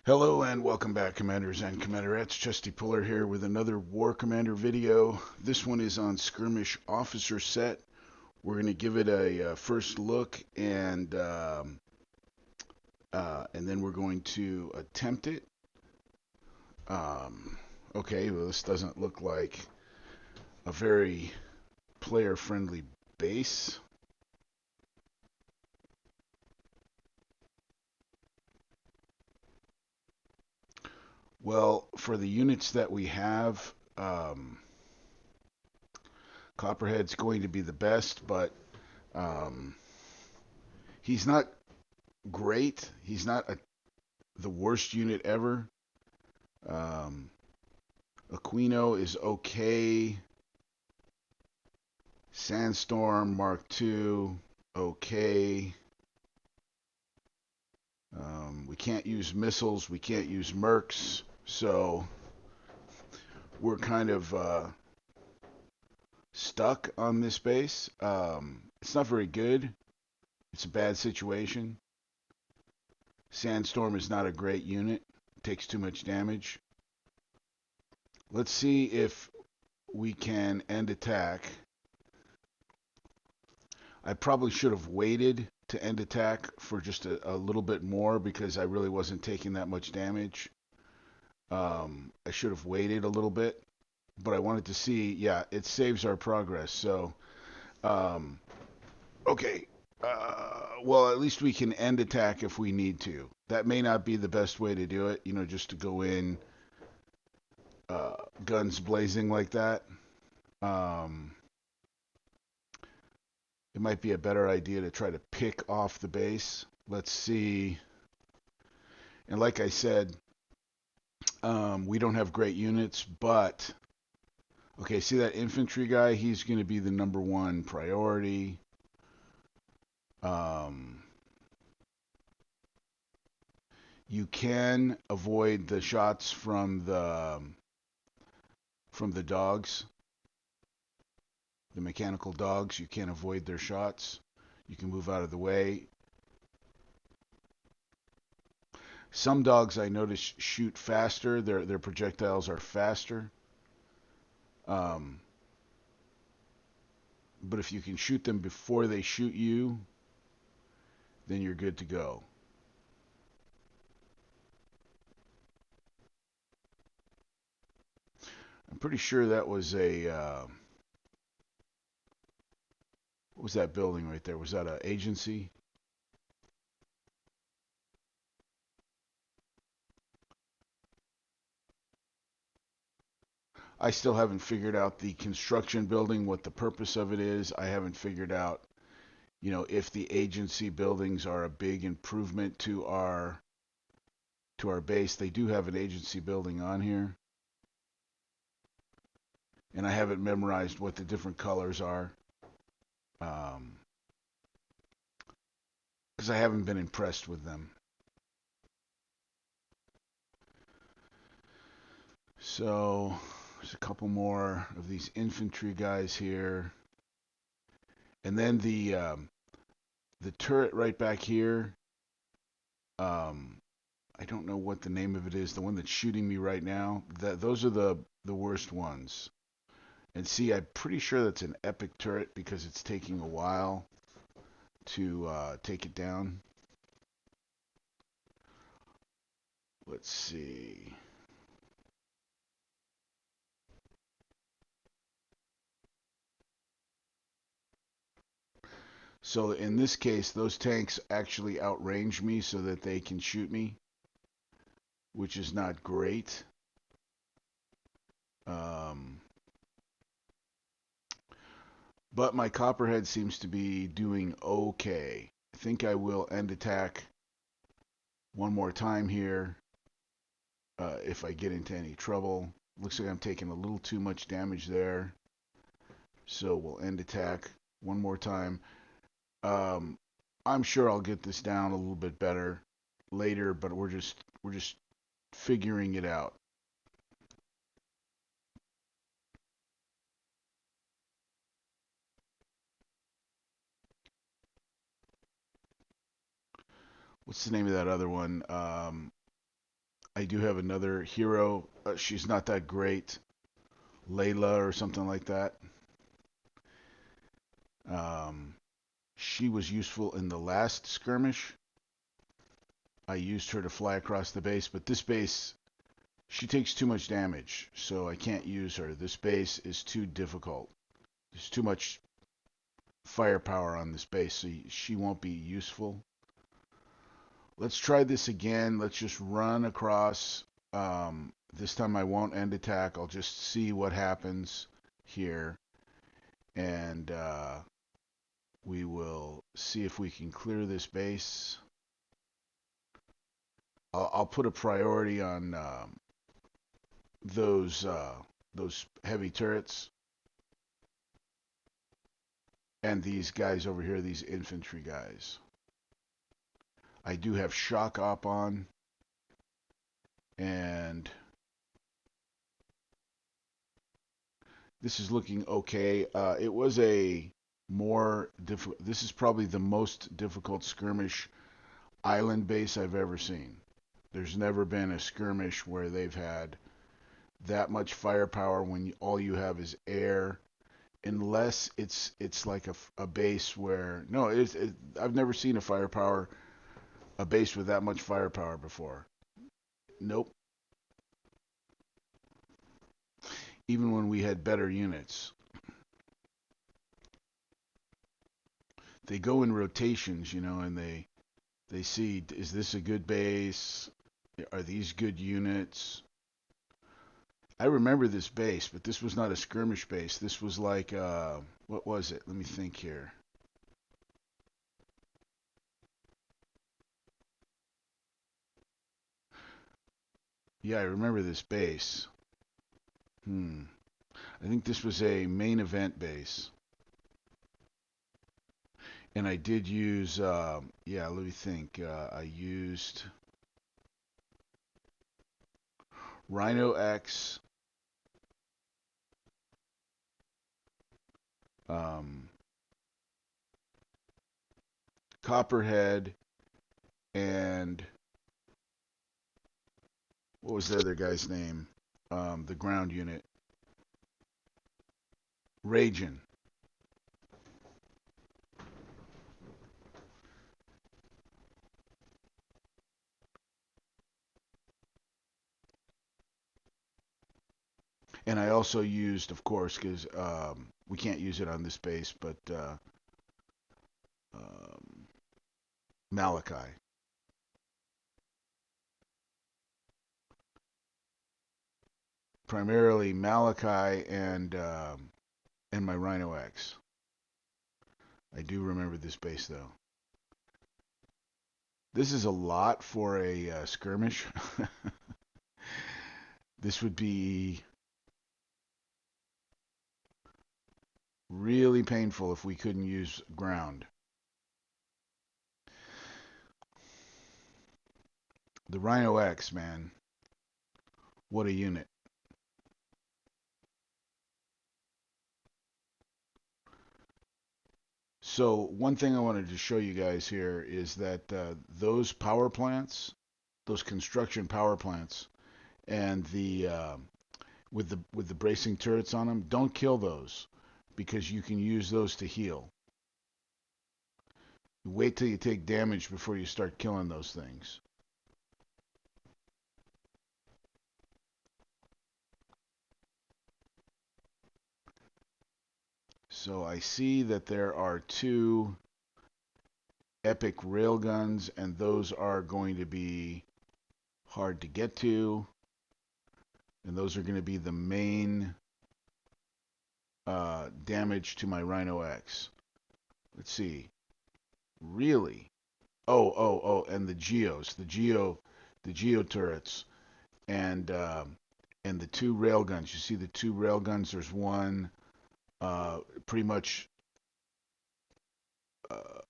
Hello and welcome back, Commanders and Commanderettes. Chesty Puller here with another War Commander video. This one is on Skirmish Officer Set. We're going to give it a first look and then we're going to attempt it. Um, okay, well, this doesn't look like a very player-friendly base. Well, for the units that we have, Copperhead's going to be the best, but um, he's not great. He's not the worst unit ever. Um, Aquino is okay. Sandstorm Mark II, okay. We can't use missiles. We can't use mercs. So we're kind of stuck on this base. It's not very good. It's a bad situation. Sandstorm is not a great unit. It takes too much damage. Let's see if we can end attack. I probably should have waited to end attack for just a little bit more because I really wasn't taking that much damage. I should have waited a little bit, but I wanted to see. Yeah, it saves our progress. So, um, okay. Well, at least we can end attack if we need to. That may not be the best way to do it, just to go in uh, guns blazing like that. Um, it might be a better idea to try to pick off the base. Let's see. And like I said, we don't have great units, but okay, see that infantry guy? He's going to be the number one priority. Um, you can avoid the shots from the dogs, the mechanical dogs. You can't avoid their shots. You can move out of the way. Some dogs I notice shoot faster. Their projectiles are faster. Um, but if you can shoot them before they shoot you, then you're good to go. I'm pretty sure that was what was that building right there? Was that an agency? I still haven't figured out the construction building, what the purpose of it is. I haven't figured out, if the agency buildings are a big improvement to our base. They do have an agency building on here, and I haven't memorized what the different colors are. Because I haven't been impressed with them. So there's a couple more of these infantry guys here, and then the turret right back here. Um, I don't know what the name of it is. The one that's shooting me right now. Those are the worst ones. And see, I'm pretty sure that's an epic turret because it's taking a while to take it down. Let's see. So in this case, those tanks actually outrange me so that they can shoot me, which is not great. Um, but my Copperhead seems to be doing okay. I think I will end attack one more time here if I get into any trouble. Looks like I'm taking a little too much damage there. So we'll end attack one more time. Um, I'm sure I'll get this down a little bit better later, but we're just figuring it out. What's the name of that other one? I do have another hero. She's not that great. Layla or something like that. Um, she was useful in the last skirmish. I used her to fly across the base, but this base, she takes too much damage, so I can't use her. This base is too difficult. There's too much firepower on this base, so she won't be useful. Let's try this again. Let's just run across. This time I won't end attack. I'll just see what happens here, and we will see if we can clear this base. I'll put a priority on those those heavy turrets and these guys over here, these infantry guys. I do have shock op on, and this is looking okay. It was a more difficult. This is probably the most difficult skirmish island base I've ever seen. There's never been a skirmish where they've had that much firepower when all you have is air, unless it's like a base where no, I've never seen a base with that much firepower before. Nope. Even when we had better units, they go in rotations, and they see, is this a good base? Are these good units? I remember this base, but this was not a skirmish base. This was like, what was it? Let me think here. Yeah, I remember this base. Hmm. I think this was a main event base. And I did use, yeah, let me think. I used Rhino X, um, Copperhead, and what was the other guy's name? The ground unit. Ragin. And I also used, of course, because we can't use it on this base, but um, Malachi. Primarily Malachi and my Rhino X. I do remember this base though. This is a lot for a skirmish. This would be really painful if we couldn't use ground. The Rhino X, man. What a unit. So one thing I wanted to show you guys here is that those power plants, those construction power plants, and the with the bracing turrets on them, don't kill those because you can use those to heal. Wait till you take damage before you start killing those things. So I see that there are two epic railguns, and those are going to be hard to get to, and those are going to be the main damage to my Rhino X. Let's see. Really? Oh, and the Geos, the Geo turrets, and and the two railguns. You see the two railguns. There's one pretty much uh,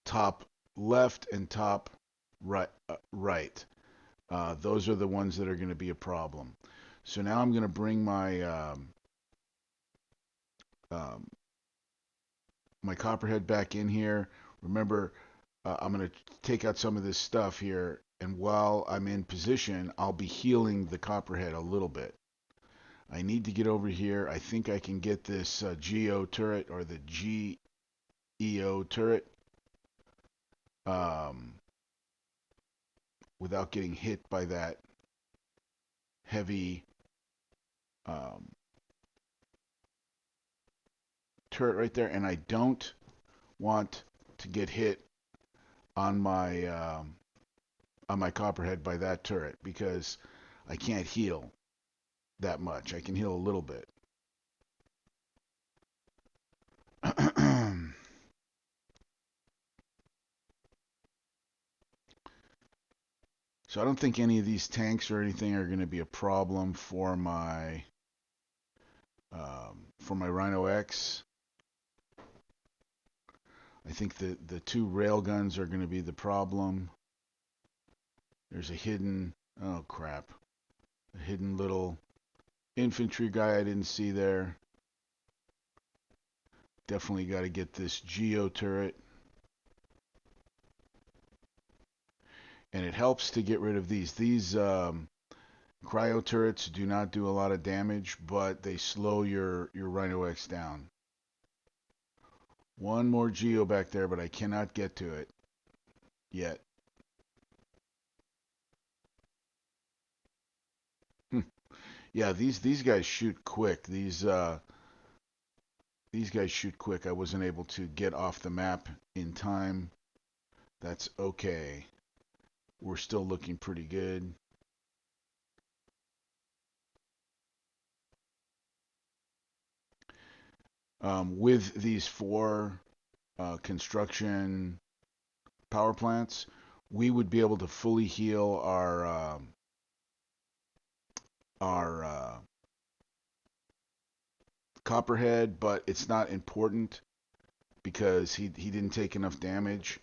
top left and top right. Right. Those are the ones that are going to be a problem. So now I'm going to bring um, my copperhead back in here. Remember, I'm going to take out some of this stuff here, And while I'm in position, I'll be healing the copperhead a little bit. I need to get over here. I think I can get this GO turret or the GEO turret um, without getting hit by that heavy um, turret right there. And I don't want to get hit on my copperhead by that turret because I can't heal that much. I can heal a little bit. So I don't think any of these tanks or anything are going to be a problem for my Rhino X. I think the two railguns are going to be the problem. There's a hidden, oh crap, a hidden little infantry guy I didn't see there. Definitely got to get this Geo turret. And it helps to get rid of these. These cryo turrets do not do a lot of damage, but they slow your Rhino X down. One more Geo back there, but I cannot get to it yet. Yeah, these guys shoot quick. These guys shoot quick. I wasn't able to get off the map in time. That's okay. We're still looking pretty good. With these four construction power plants, we would be able to fully heal our Copperhead, but it's not important because he didn't take enough damage.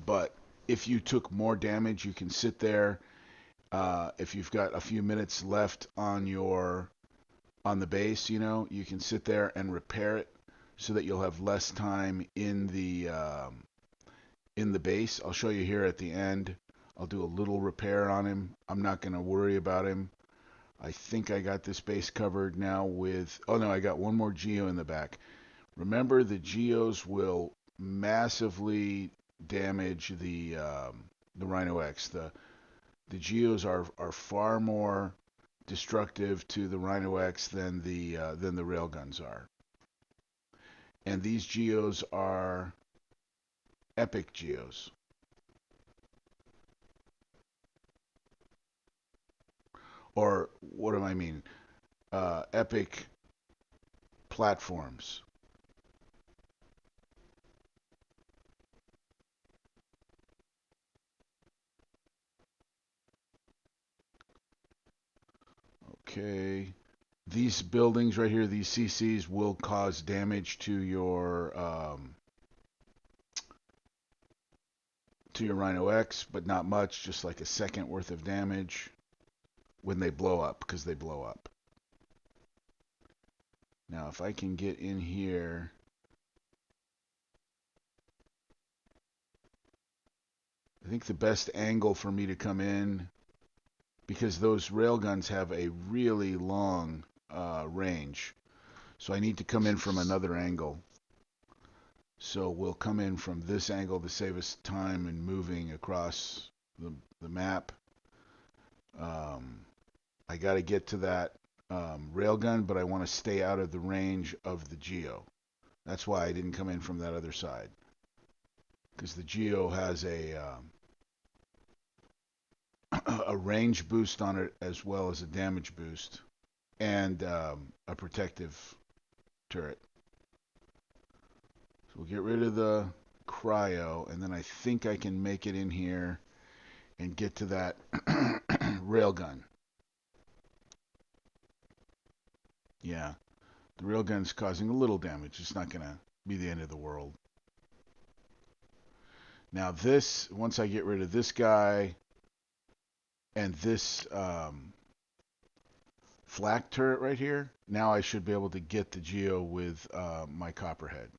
But if you took more damage, you can sit there. If you've got a few minutes left on the base, you can sit there and repair it so that you'll have less time in the base. I'll show you here at the end. I'll do a little repair on him. I'm not going to worry about him. I think I got this base covered now with... Oh, no, I got one more Geo in the back. Remember, the Geos will massively damage the Rhino X. The Geos are far more destructive to the Rhino X than the railguns are. And these Geos are epic Geos. Or what do I mean? Epic platforms. Okay. These buildings right here, these CCs, will cause damage to your Rhino X, but not much, just like a second worth of damage when they blow up, because they blow up. Now, if I can get in here, I think the best angle for me to come in, because those railguns have a really long range, so I need to come in from another angle. So we'll come in from this angle to save us time in moving across the map. I got to get to that railgun, but I want to stay out of the range of the Geo. That's why I didn't come in from that other side, because the Geo has a range boost on it as well as a damage boost and a protective turret. So we'll get rid of the cryo, and then I think I can make it in here and get to that railgun. Yeah, the railgun's causing a little damage. It's not going to be the end of the world. Now this, once I get rid of this guy and this flak turret right here, now I should be able to get the Geo with my Copperhead.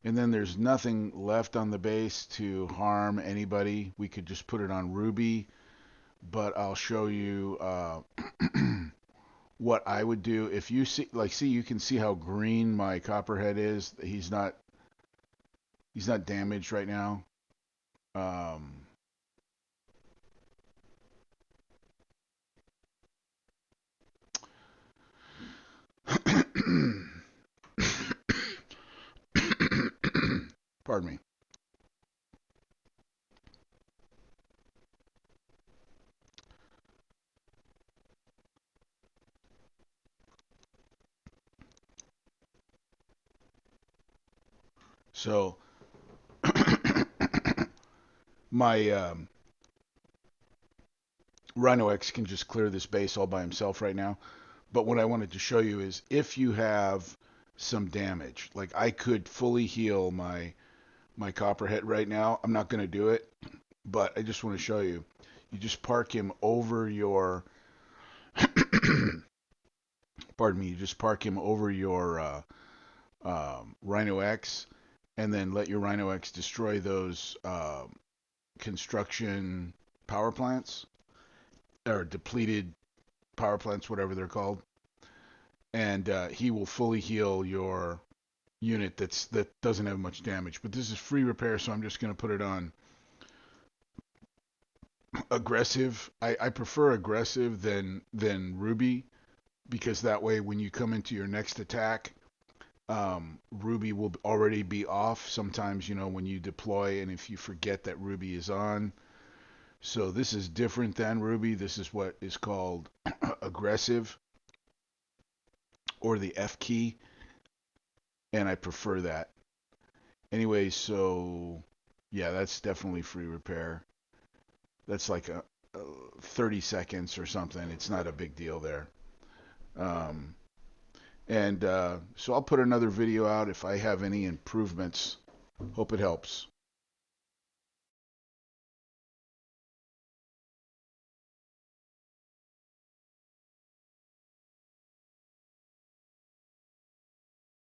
And then there's nothing left on the base to harm anybody. We could just put it on ruby, but I'll show you what I would do. If you see, like, see, you can see how green my copperhead is. He's not damaged right now. Um, Pardon me. So my Rhino X can just clear this base all by himself right now. But what I wanted to show you is if you have some damage, like I could fully heal my copperhead right now. I'm not going to do it, but I just want to show you. You just park him over your, pardon me, you just park him over your Rhino X, and then let your Rhino X destroy those construction power plants or depleted power plants, whatever they're called, and he will fully heal your unit that doesn't have much damage. But this is free repair, so I'm just going to put it on aggressive. I prefer aggressive than Ruby because that way when you come into your next attack, Ruby will already be off. Sometimes when you deploy and if you forget that Ruby is on. So this is different than Ruby. This is what is called aggressive or the F key, and I prefer that. Anyway, so yeah, that's definitely free repair. That's like a 30 seconds or something. It's not a big deal there. Um, and so I'll put another video out if I have any improvements. Hope it helps.